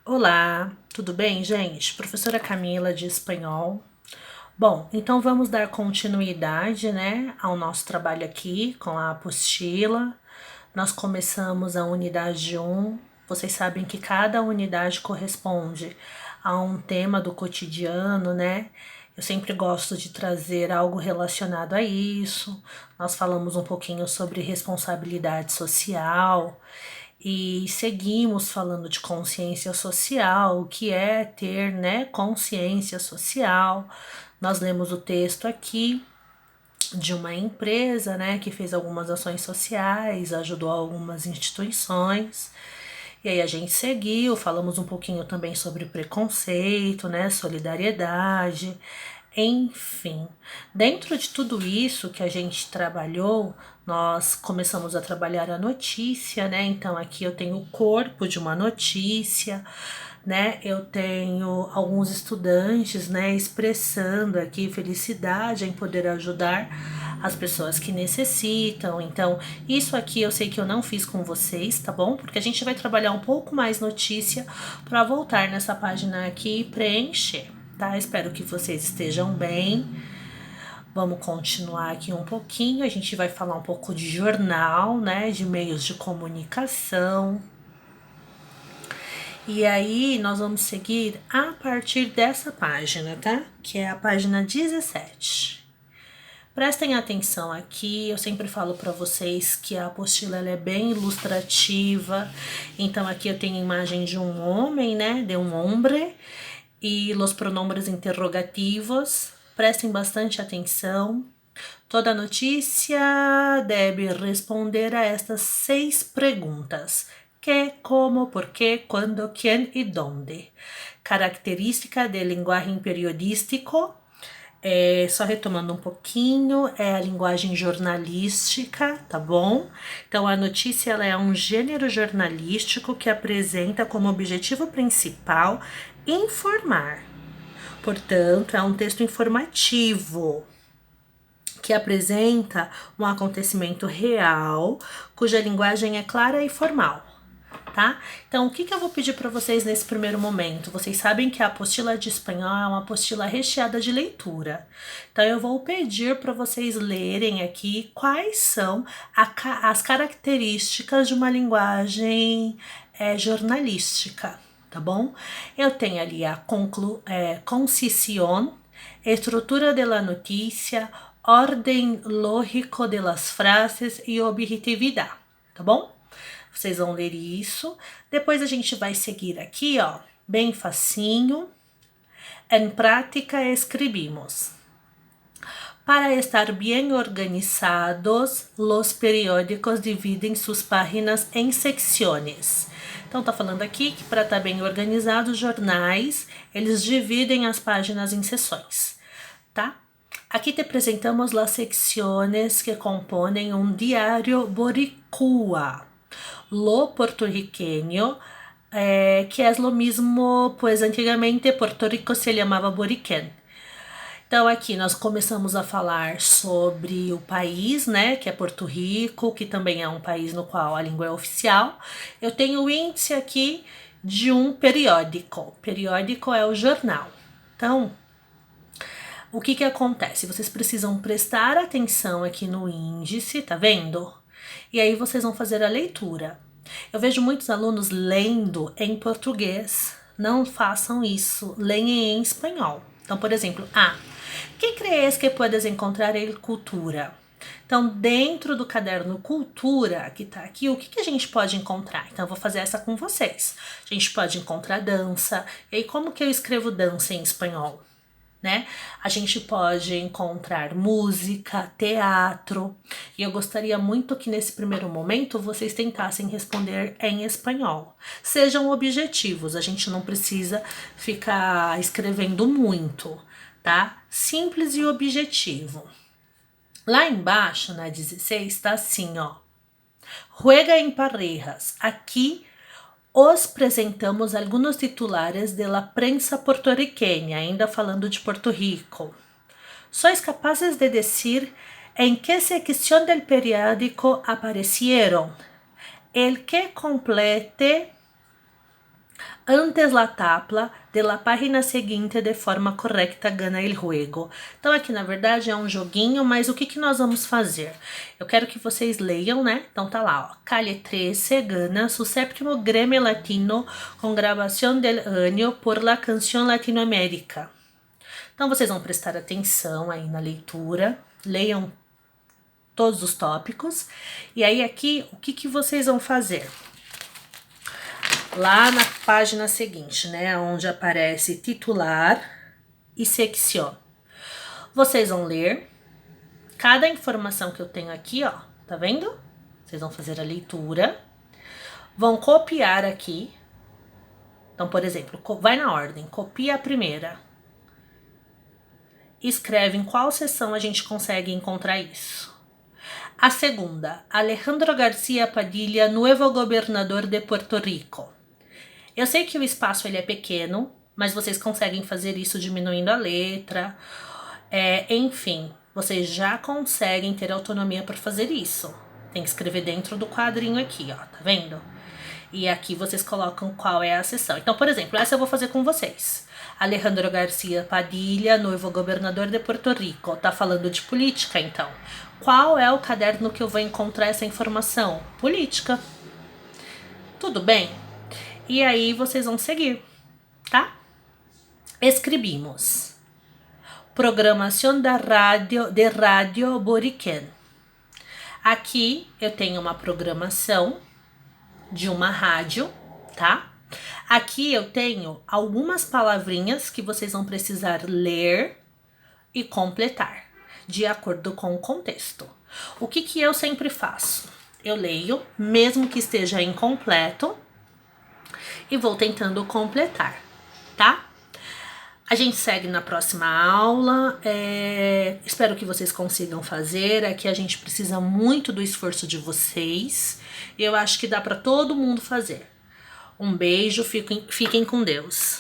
Olá, tudo bem, gente? Professora Camila de Espanhol. Bom, então vamos dar continuidade, né, ao nosso trabalho aqui com a apostila. Nós começamos a unidade 1. Vocês sabem que cada unidade corresponde a um tema do cotidiano, né? Eu sempre gosto de trazer algo relacionado a isso. Nós falamos um pouquinho sobre responsabilidade social e seguimos falando de consciência social, o que é ter, né, consciência social. Nós lemos o texto aqui de uma empresa, né, que fez algumas ações sociais, ajudou algumas instituições. E aí a gente seguiu, falamos um pouquinho também sobre preconceito, né, solidariedade, enfim. Dentro de tudo isso que a gente trabalhou, nós começamos a trabalhar a notícia, né? Então aqui eu tenho o corpo de uma notícia, né? Eu tenho alguns estudantes, né, expressando aqui felicidade em poder ajudar as pessoas que necessitam. Então, isso aqui eu sei que eu não fiz com vocês, tá bom? Porque a gente vai trabalhar um pouco mais notícia para voltar nessa página aqui e preencher, tá? Espero que vocês estejam bem. Vamos continuar aqui um pouquinho. A gente vai falar um pouco de jornal, né? De meios de comunicação. E aí, nós vamos seguir a partir dessa página, tá? Que é a página 17. Prestem atenção aqui, eu sempre falo para vocês que a apostila ela é bem ilustrativa. Então aqui eu tenho a imagem de um homem, né, de um hombre, e os pronombres interrogativos. Prestem bastante atenção. Toda notícia deve responder a estas 6 perguntas: que, como, por qué, quando, quién e dónde. Característica de linguagem periodístico. Só retomando um pouquinho, é a linguagem jornalística, tá bom? Então, a notícia ela é um gênero jornalístico que apresenta como objetivo principal informar. Portanto, é um texto informativo que apresenta um acontecimento real, cuja linguagem é clara e formal. Tá? Então, o que eu vou pedir para vocês nesse primeiro momento? Vocês sabem que a apostila de espanhol é uma apostila recheada de leitura. Então, eu vou pedir para vocês lerem aqui quais são as características de uma linguagem jornalística, tá bom? Eu tenho ali a concisión, estrutura de la notícia, ordem lógico de las frases e objetividade, tá bom? Vocês vão ler isso. Depois a gente vai seguir aqui, ó, bem facinho. Em prática, escrevimos. Para estar bem organizados, os periódicos dividem suas páginas em secções. Então, tá falando aqui que para estar bem organizados, os jornais, eles dividem as páginas em seções, tá? Aqui te apresentamos as secções que compõem um diário boricua. Lo puertorriqueño, que es lo mismo, pues antigamente Puerto Rico se llamava Boriquén. Então aqui nós começamos a falar sobre o país, né, que é Porto Rico, que também é um país no qual a língua é oficial. Eu tenho o índice aqui de um periódico. Periódico é o jornal. Então, o que acontece? Vocês precisam prestar atenção aqui no índice, tá vendo? E aí vocês vão fazer a leitura. Eu vejo muitos alunos lendo em português. Não façam isso. Leem em espanhol. Então, por exemplo, ¿qué crees que puedes encontrar em cultura? Então, dentro do caderno Cultura, que tá aqui, o que a gente pode encontrar? Então, eu vou fazer essa com vocês. A gente pode encontrar dança. E aí, como que eu escrevo dança em espanhol? Né? A gente pode encontrar música, teatro, e eu gostaria muito que nesse primeiro momento vocês tentassem responder em espanhol. Sejam objetivos, a gente não precisa ficar escrevendo muito, tá? Simples e objetivo. Lá embaixo, na 16, tá assim, ó. Juega em parejas. Aqui os apresentamos alguns titulares de la prensa porto-riqueña, ainda falando de Porto Rico. Sois capazes de decir en qué sección del periódico aparecieron. El que complete Antes la tabla de la página seguinte de forma correcta gana el juego. Então aqui na verdade é um joguinho, mas o que nós vamos fazer? Eu quero que vocês leiam, né? Então tá lá, ó. Calle 13 gana su séptimo Grammy Latino com gravação del año por la canción Latinoamérica. Então vocês vão prestar atenção aí na leitura, leiam todos os tópicos. E aí aqui, o que vocês vão fazer? Lá na página seguinte, né, onde aparece titular e secção. Vocês vão ler cada informação que eu tenho aqui, ó, tá vendo? Vocês vão fazer a leitura, vão copiar aqui. Então, por exemplo, vai na ordem, copia a primeira. Escreve em qual seção a gente consegue encontrar isso. A segunda, Alejandro García Padilla, nuevo gobernador de Puerto Rico. Eu sei que o espaço ele é pequeno, mas vocês conseguem fazer isso diminuindo a letra. Enfim, vocês já conseguem ter autonomia para fazer isso. Tem que escrever dentro do quadrinho aqui, ó, tá vendo? E aqui vocês colocam qual é a seção. Então, por exemplo, essa eu vou fazer com vocês. Alejandro García Padilla, novo governador de Puerto Rico. Tá falando de política, então. Qual é o caderno que eu vou encontrar essa informação? Política. Tudo bem? E aí vocês vão seguir, tá? Escrevimos. Programação de rádio Boriquén. Aqui eu tenho uma programação de uma rádio, tá? Aqui eu tenho algumas palavrinhas que vocês vão precisar ler e completar, de acordo com o contexto. O que eu sempre faço? Eu leio, mesmo que esteja incompleto, e vou tentando completar, tá? A gente segue na próxima aula. Espero que vocês consigam fazer. Aqui a gente precisa muito do esforço de vocês. Eu acho que dá para todo mundo fazer. Um beijo, fiquem com Deus.